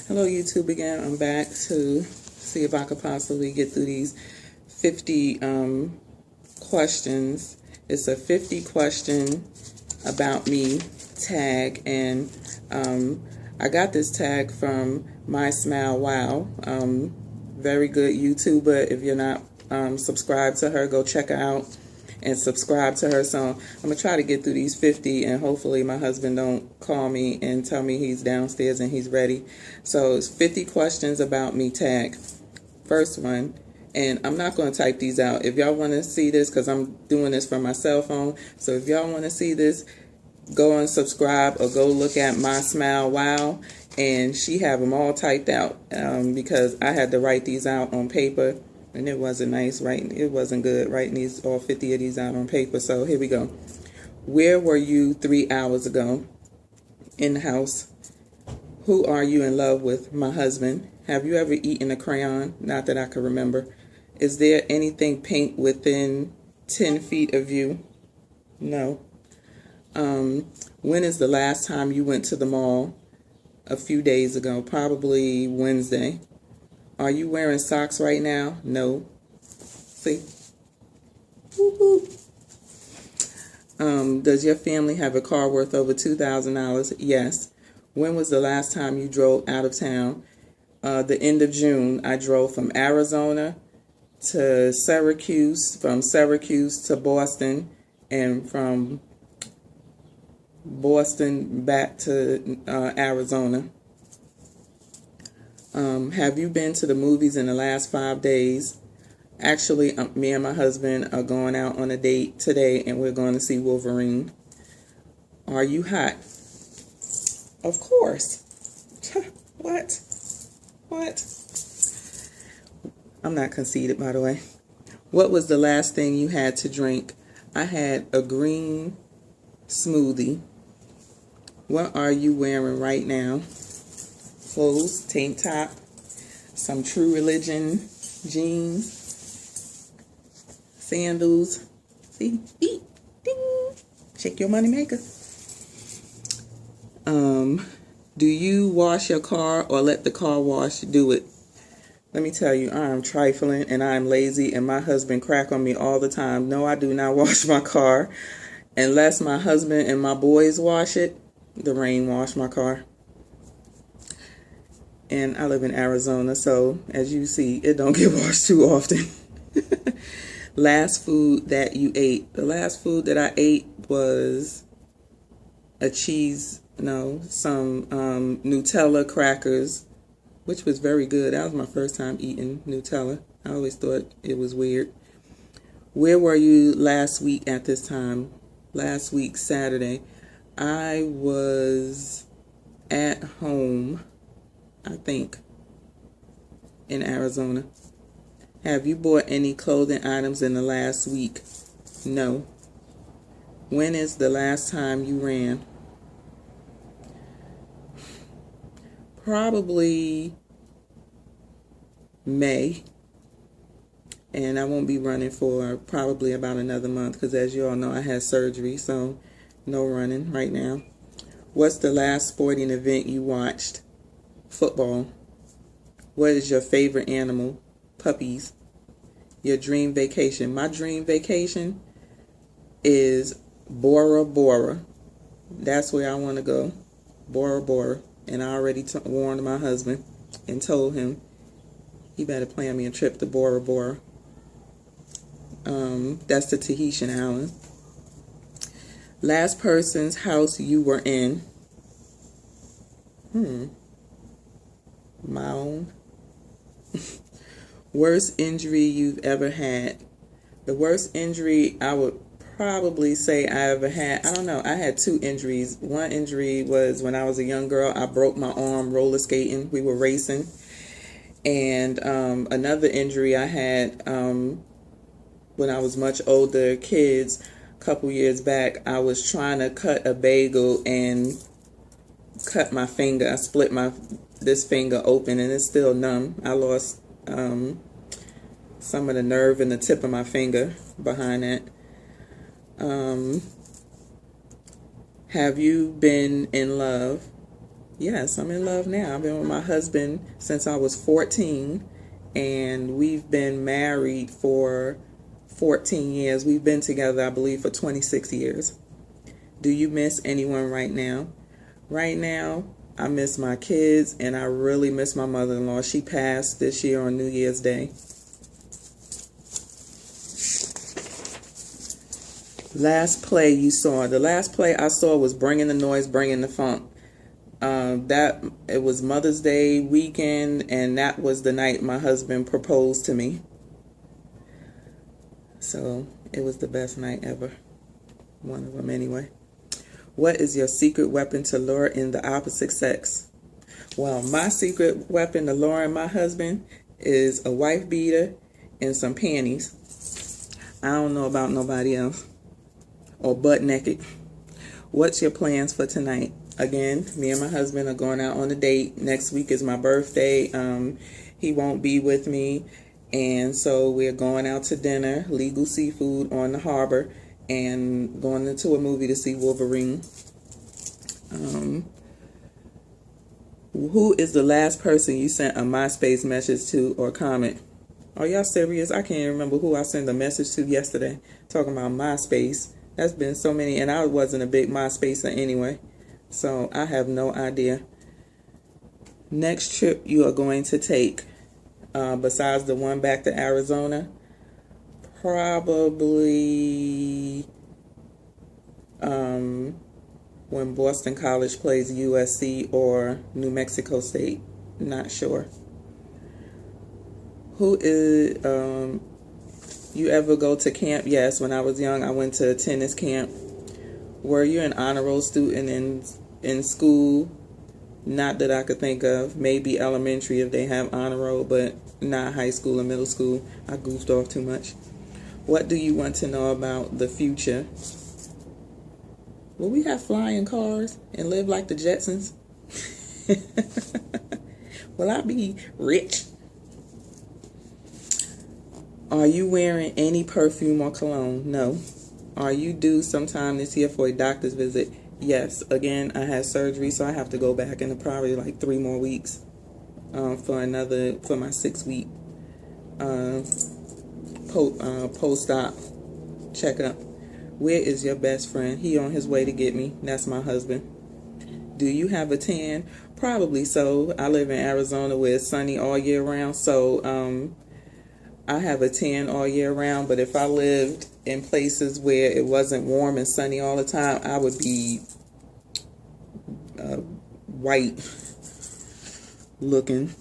Hello YouTube again. I'm back to see if I could possibly get through these 50 questions. It's a 50 question about me tag, and I got this tag from My Smile Wow. Very good YouTuber. If you're not subscribed to her, go check her out and subscribe to her. So I'm gonna try to get through these 50, and hopefully my husband don't call me and tell me he's downstairs and he's ready. So it's 50 questions about me tag. First one, and I'm not going to type these out. If y'all want to see this, because I'm doing this from my cell phone, so if y'all want to see this, go and subscribe or go look at My Smile Wow, and she have them all typed out because I had to write these out on paper. And it wasn't nice writing. It wasn't good writing these, all 50 of these out on paper. So here we go. Where were you 3 hours ago? In the house. Who are you in love with? My husband. Have you ever eaten a crayon? Not that I can remember. Is there anything pink within 10 feet of you? No. When is the last time you went to the mall? A few days ago. Probably Wednesday. Are you wearing socks right now? No. See? Woo-hoo. Does your family have a car worth over $2,000? Yes. When was the last time you drove out of town? The end of June. I drove from Arizona to Syracuse, from Syracuse to Boston, and from Boston back to Arizona. Have you been to the movies in the last 5 days? Actually, me and my husband are going out on a date today, and we're going to see Wolverine. Are you hot? Of course. What? What? I'm not conceited, by the way. What was the last thing you had to drink? I had a green smoothie. What are you wearing right now? Clothes, tank top, some True Religion jeans, sandals. See, beep, ding. Shake your money maker. Do you wash your car or let the car wash do it? Let me tell you, I am trifling and I am lazy, and my husband crack on me all the time. No, I do not wash my car unless my husband and my boys wash it. The rain wash my car. And I live in Arizona, so as you see, it don't get washed too often. Last food that you ate. The last food that I ate was some Nutella crackers, which was very good. That was my first time eating Nutella. I always thought it was weird. Where were you last week at this time? Last week, Saturday. I was at home, I think, in Arizona. Have you bought any clothing items in the last week? No. When is the last time you ran? Probably May. And I won't be running for probably about another month, because as you all know, I had surgery, so no running right now. What's the last sporting event you watched? Football. What is your favorite animal? Puppies. Your dream vacation. My dream vacation is Bora Bora. That's where I want to go. Bora Bora. And I already warned my husband and told him he better plan me a trip to Bora Bora. That's the Tahitian island. Last person's house you were in. My own. Worst injury you've ever had. The worst injury I would probably say I ever had, I don't know, I had 2 injuries. One injury was when I was a young girl. I broke my arm roller skating. We were racing. And another injury I had when I was much older, kids, a couple years back, I was trying to cut a bagel and cut my finger. I split this finger open, and it's still numb. I lost some of the nerve in the tip of my finger behind that. Have you been in love? Yes, I'm in love now. I've been with my husband since I was 14, and we've been married for 14 years. We've been together, I believe, for 26 years. Do you miss anyone right now? Right now, I miss my kids, and I really miss my mother-in-law. She passed this year on New Year's Day. Last play you saw. The last play I saw was Bringing the Noise, Bringing the Funk. That it was Mother's Day weekend, and that was the night my husband proposed to me. So it was the best night ever. One of them anyway. What is your secret weapon to lure in the opposite sex? Well, my secret weapon to lure in my husband is a wife beater and some panties. I don't know about nobody else. Or butt naked. What's your plans for tonight? Again, me and my husband are going out on a date. Next week is my birthday. He won't be with me. And so we're going out to dinner, legal seafood on the harbor, and going into a movie to see Wolverine. Who is the last person you sent a MySpace message to or comment? Are y'all serious? I can't remember who I sent a message to yesterday talking about MySpace. That's been so many, and I wasn't a big MySpacer anyway, so I have no idea. Next trip you are going to take, besides the one back to Arizona, probably when Boston College plays USC or New Mexico State. Not sure. Who is... You ever go to camp? Yes, when I was young, I went to a tennis camp. Were you an honor roll student in school? Not that I could think of. Maybe elementary if they have honor roll, but not high school or middle school. I goofed off too much. What do you want to know about the future? Will we have flying cars and live like the Jetsons? Will I be rich? Are you wearing any perfume or cologne? No. Are you due sometime this year for a doctor's visit? Yes. Again, I had surgery, so I have to go back in probably like 3 more weeks for my 6-week post-op checkup. Where is your best friend? He on his way to get me. That's my husband. Do you have a tan? Probably so. I live in Arizona where it's sunny all year round, so I have a tan all year round, but if I lived in places where it wasn't warm and sunny all the time, I would be white looking.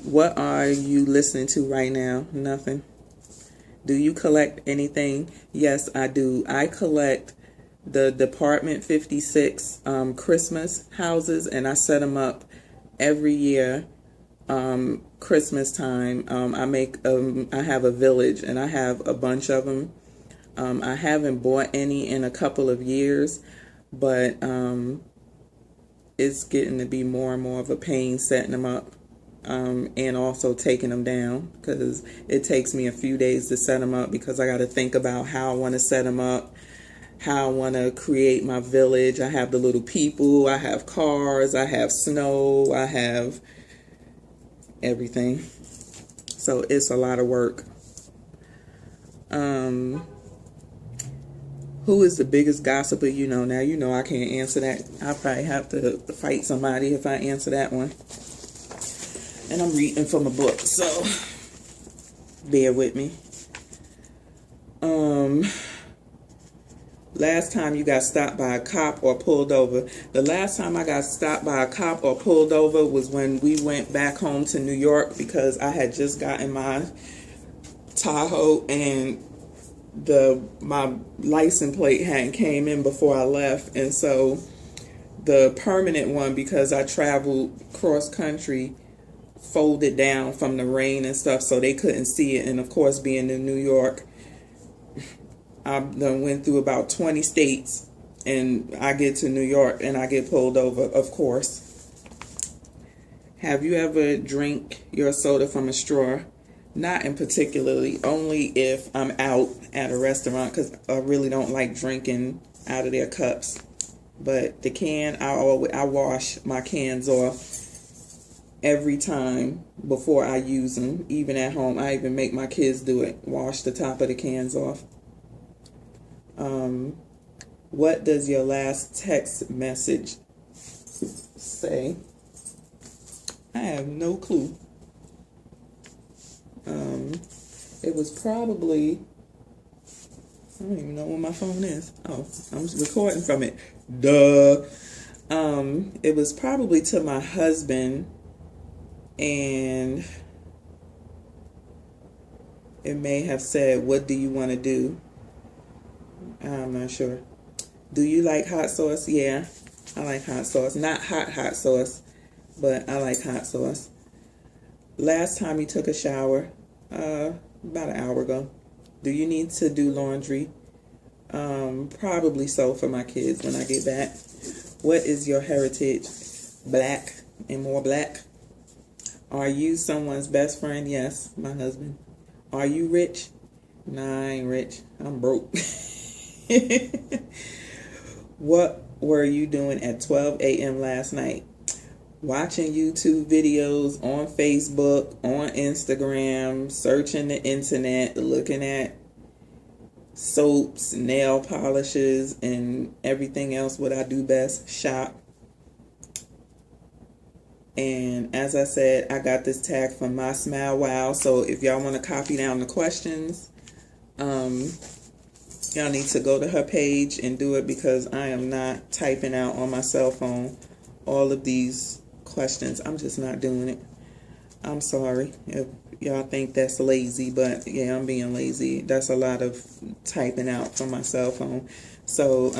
What are you listening to right now? Nothing. Do you collect anything? Yes, I do. I collect the Department 56 Christmas houses, and I set them up every year, Christmas time. I have a village, and I have a bunch of them. I haven't bought any in a couple of years, but it's getting to be more and more of a pain setting them up, and also taking them down, because it takes me a few days to set them up, because I got to think about how I want to set them up, how I want to create my village. I have the little people, I have cars, I have snow, I have everything. So it's a lot of work. Who is the biggest gossiper you know? Now, you know I can't answer that. I probably have to fight somebody if I answer that one. And I'm reading from a book, so bear with me. Last time you got stopped by a cop or pulled over. The last time I got stopped by a cop or pulled over was when we went back home to New York, because I had just gotten my Tahoe, and my license plate hadn't came in before I left. And so the permanent one, because I traveled cross country, folded down from the rain and stuff, so they couldn't see it. And of course, being in New York, I done went through about 20 states, and I get to New York and I get pulled over, of course. Have you ever drank your soda from a straw? Not in particularly, only if I'm out at a restaurant, because I really don't like drinking out of their cups. But the can, I wash my cans off every time before I use them. Even at home, I even make my kids do it. Wash the top of the cans off. What does your last text message say? I have no clue. It was probably, I don't even know where my phone is. Oh, I'm recording from it. Duh. It was probably to my husband, and it may have said, "What do you want to do?" I'm not sure. Do you like hot sauce? Yeah, I like hot sauce. Not hot sauce, but I like hot sauce. Last time you took a shower, about an hour ago. Do you need to do laundry? Probably so for my kids when I get back. What is your heritage? Black and more black. Are you someone's best friend? Yes, my husband. Are you rich? Nah, I ain't rich. I'm broke. What were you doing at 12 a.m. last night? Watching YouTube videos on Facebook, on Instagram, searching the internet, looking at soaps, nail polishes, and everything else. What I do best, shop. And as I said, I got this tag from My Smile Wow. So if y'all want to copy down the questions, y'all need to go to her page and do it, because I am not typing out on my cell phone all of these questions. I'm just not doing it. I'm sorry if y'all think that's lazy, but yeah, I'm being lazy. That's a lot of typing out from my cell phone. So,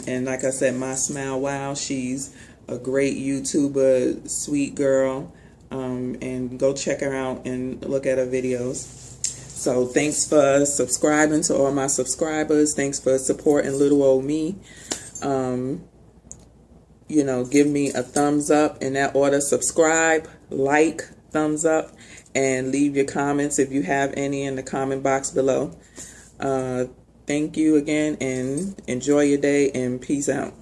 and like I said, My Smile Wow, she's a great YouTuber, sweet girl, and go check her out and look at her videos. So thanks for subscribing to all my subscribers. Thanks for supporting little old me. You know, give me a thumbs up in that order. Subscribe, like, thumbs up, and leave your comments if you have any in the comment box below. Thank you again, and enjoy your day, and peace out.